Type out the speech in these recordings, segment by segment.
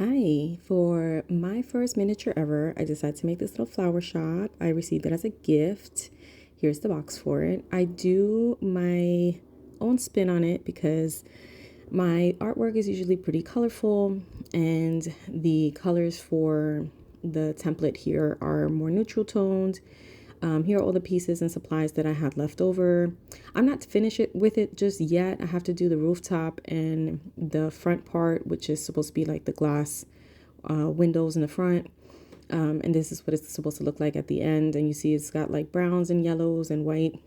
Hi, for my first miniature ever, I decided to make this little flower shop. I received it as a gift. Here's the box for it. I do my own spin on it because my artwork is usually pretty colorful, and the colors for the template here are more neutral toned. Here are all the pieces and supplies that I had left over. I'm not finished with it just yet. I have to do the rooftop and the front part, which is supposed to be like the glass windows in the front. And this is what it's supposed to look like at the end. And you see it's got like browns and yellows and white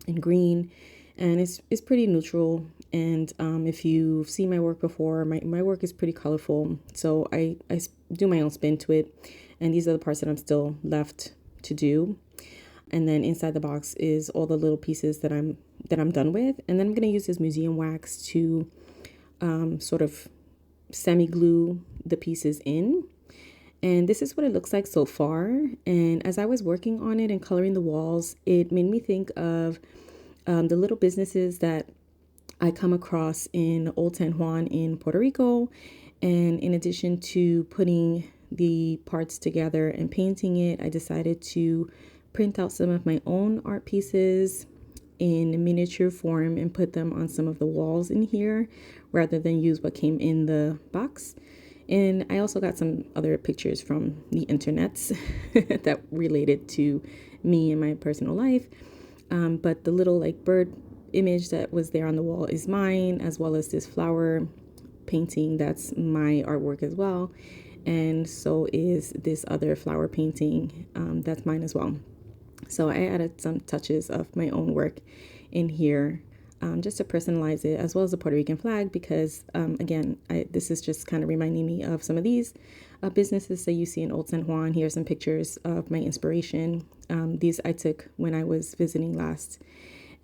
and green. And it's pretty neutral. And if you've seen my work before, my work is pretty colorful. So I do my own spin to it. And these are the parts that I'm still left to do. And then inside the box is all the little pieces that I'm done with. And then I'm going to use this museum wax to sort of semi glue the pieces in. And this is what it looks like so far. And as I was working on it and coloring the walls, it made me think of the little businesses that I come across in Old San Juan in Puerto Rico. And in addition to putting the parts together and painting it, I decided to print out some of my own art pieces in miniature form and put them on some of the walls in here rather than use what came in the box. And I also got some other pictures from the internets that related to me and my personal life. But the little like bird image that was there on the wall is mine, as well as this flower painting that's my artwork as well. And so is this other flower painting that's mine as well. So I added some touches of my own work in here just to personalize it, as well as the Puerto Rican flag, because again, this is just kind of reminding me of some of these businesses that you see in Old San Juan. Here's some pictures of my inspiration. These I took when I was visiting last.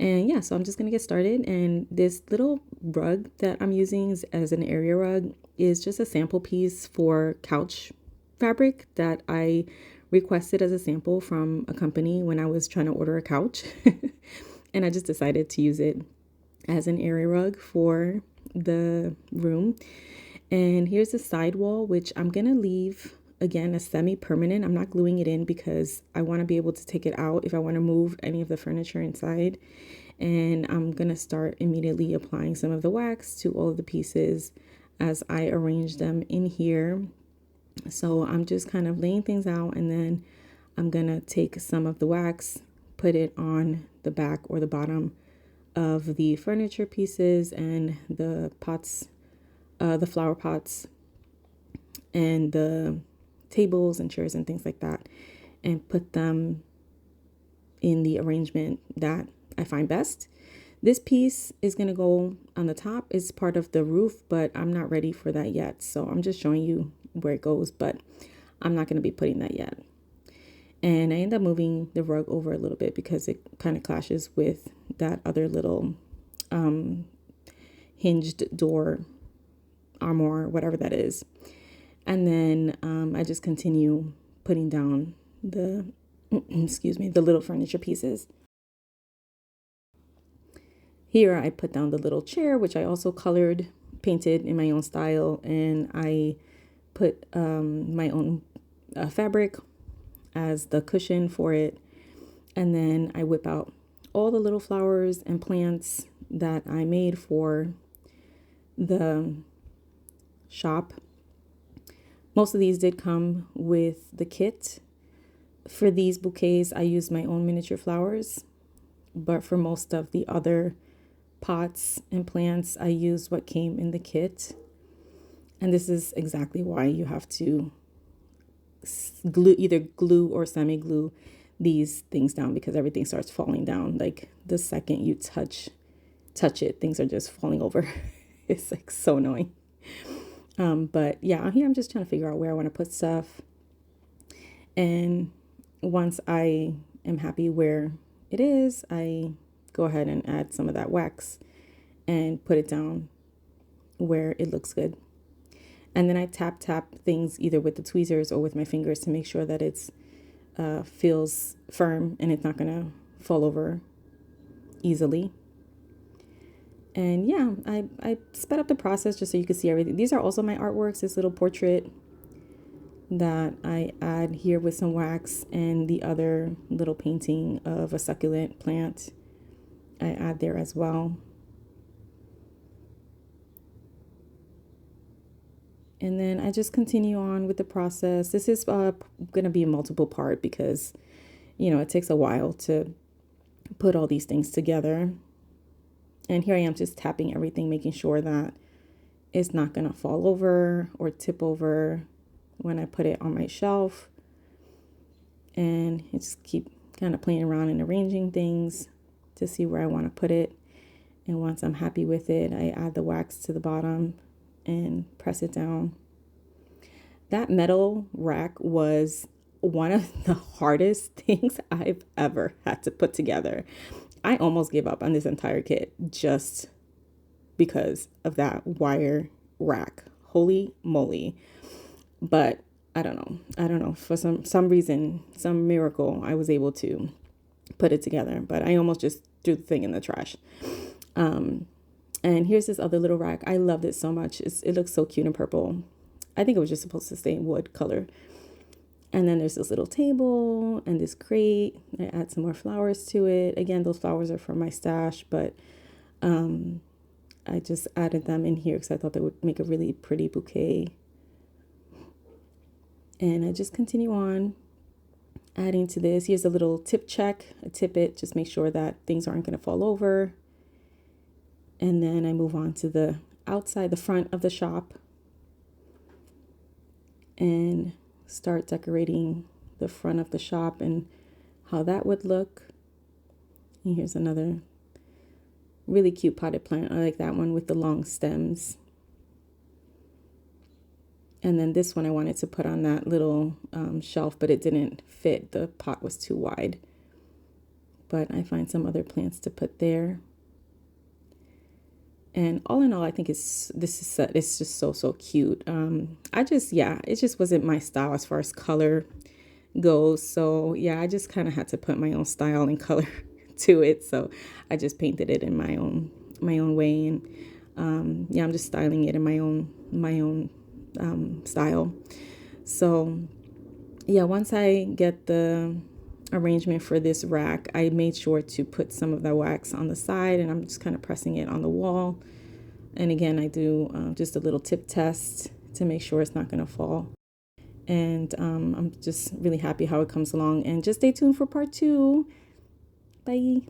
And yeah, so I'm just going to get started. And this little rug that I'm using as an area rug is just a sample piece for couch fabric that I requested as a sample from a company when I was trying to order a couch. And I just decided to use it as an area rug for the room. And here's the side wall, which I'm going to leave again as semi-permanent. I'm not gluing it in because I want to be able to take it out if I want to move any of the furniture inside. And I'm going to start immediately applying some of the wax to all of the pieces as I arrange them in here. So I'm just kind of laying things out, and then I'm going to take some of the wax, put it on the back or the bottom of the furniture pieces and the pots, the flower pots and the tables and chairs and things like that, and put them in the arrangement that I find best. This piece is going to go on the top. It's part of the roof, but I'm not ready for that yet. So I'm just showing you where it goes, but I'm not going to be putting that yet. And I end up moving the rug over a little bit because it kind of clashes with that other little hinged door, armoire, whatever that is. And then I just continue putting down the, excuse me, the little furniture pieces. Here I put down the little chair, which I also colored, painted in my own style, and I put my own fabric as the cushion for it. And then I whip out all the little flowers and plants that I made for the shop. Most of these did come with the kit. For these bouquets, I used my own miniature flowers, but for most of the other pots and plants, I used what came in the kit. And this is exactly why you have to either glue or semi-glue these things down, because everything starts falling down. Like the second you touch it, things are just falling over. It's like so annoying. But yeah, here I'm just trying to figure out where I want to put stuff. And once I am happy where it is, I go ahead and add some of that wax and put it down where it looks good. And then I tap things either with the tweezers or with my fingers to make sure that it's feels firm and it's not gonna fall over easily. And yeah, I sped up the process just so you can see everything. These are also my artworks, this little portrait that I add here with some wax, and the other little painting of a succulent plant I add there as well. And then I just continue on with the process. This is going to be a multiple part because, you know, it takes a while to put all these things together. And here I am just tapping everything, making sure that it's not going to fall over or tip over when I put it on my shelf. And I just keep kind of playing around and arranging things to see where I want to put it. And once I'm happy with it, I add the wax to the bottom and press it down. That metal rack was one of the hardest things I've ever had to put together. I almost gave up on this entire kit just because of that wire rack. Holy moly. But I don't know. For some reason, some miracle, I was able to put it together. But I almost just threw the thing in the trash. And here's this other little rack. I loved it so much. It looks so cute in purple. I think it was just supposed to stay in wood color. And then there's this little table and this crate. I add some more flowers to it. Again, those flowers are from my stash, but I just added them in here because I thought they would make a really pretty bouquet. And I just continue on adding to this. Here's a little tip check. I tip it, just make sure that things aren't going to fall over. And then I move on to the outside, the front of the shop, and start decorating the front of the shop and how that would look. And here's another really cute potted plant. I like that one with the long stems. And then this one I wanted to put on that little shelf, but it didn't fit. The pot was too wide. But I find some other plants to put there. And all in all, I think it's just so cute. It just wasn't my style as far as color goes. So yeah, I just kind of had to put my own style and color to it. So I just painted it in my own way, and I'm just styling it in my own style. So yeah, once I get the arrangement for this rack, I made sure to put some of that wax on the side, and I'm just kind of pressing it on the wall. And again, I do just a little tip test to make sure it's not going to fall. And I'm just really happy how it comes along. And just stay tuned for part 2. Bye.